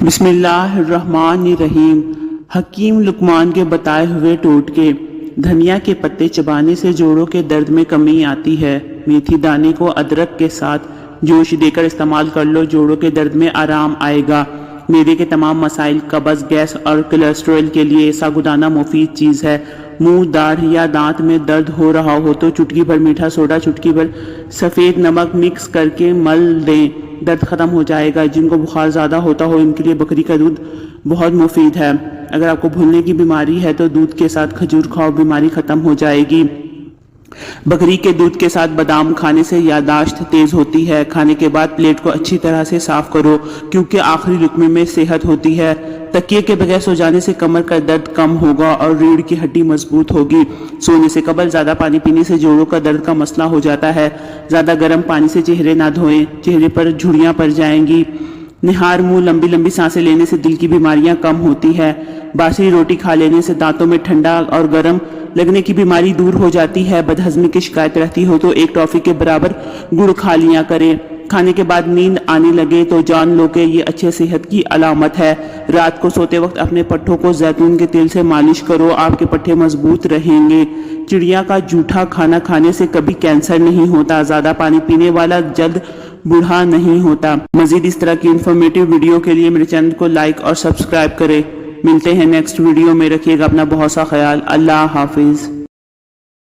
بسم اللہ الرحمن الرحیم۔ حکیم لقمان کے بتائے ہوئے ٹوٹکے۔ دھنیا کے پتے چبانے سے جوڑوں کے درد میں کمی آتی ہے۔ میتھی دانے کو ادرک کے ساتھ جوش دے کر استعمال کر لو، جوڑوں کے درد میں آرام آئے گا۔ معدے کے تمام مسائل، قبض، گیس اور کولیسٹرول کے لیے ساگودانہ مفید چیز ہے۔ منہ، داڑھ یا دانت میں درد ہو رہا ہو تو چٹکی بھر میٹھا سوڈا، چٹکی بھر سفید نمک مکس کر کے مل دیں، درد ختم ہو جائے گا۔ جن کو بخار زیادہ ہوتا ہو ان کے لیے بکری کا دودھ بہت مفید ہے۔ اگر آپ کو بھولنے کی بیماری ہے تو دودھ کے ساتھ کھجور کھاؤ، بیماری ختم ہو جائے گی۔ بکری کے دودھ کے ساتھ بادام کھانے سے یادداشت تیز ہوتی ہے۔ کھانے کے بعد پلیٹ کو اچھی طرح سے صاف کرو کیونکہ آخری لقمے میں صحت ہوتی ہے۔ تکیے کے بغیر سو جانے سے کمر کا درد کم ہوگا اور ریڑھ کی ہڈی مضبوط ہوگی۔ سونے سے قبل زیادہ پانی پینے سے جوڑوں کا درد کا مسئلہ ہو جاتا ہے۔ زیادہ گرم پانی سے چہرے نہ دھوئیں، چہرے پر جھڑیاں پڑ جائیں گی۔ نہار منہ، لمبی لمبی سانسیں لینے سے دل کی بیماریاں کم ہوتی ہے۔ باسی روٹی کھا لینے سے دانتوں میں ٹھنڈا اور گرم لگنے کی بیماری دور ہو جاتی ہے۔ بدہضمی کی شکایت رہتی ہو تو ایک ٹافی کے برابر گڑ کھا لیا کریں۔ کھانے کے بعد نیند آنے لگے تو جان لو کہ یہ اچھے صحت کی علامت ہے۔ رات کو سوتے وقت اپنے پٹھوں کو زیتون کے تیل سے مالش کرو، آپ کے پٹھے مضبوط رہیں گے۔ چڑیا کا جھوٹا کھانا کھانے سے کبھی کینسر نہیں ہوتا۔ زیادہ پانی پینے والا جلد بوڑھا نہیں ہوتا۔ مزید اس طرح کی انفارمیٹیو ویڈیو کے لیے میرے چینل کو لائک اور سبسکرائب کریں۔ ملتے ہیں نیکسٹ ویڈیو میں، رکھیے گا اپنا بہت سا خیال۔ اللہ حافظ۔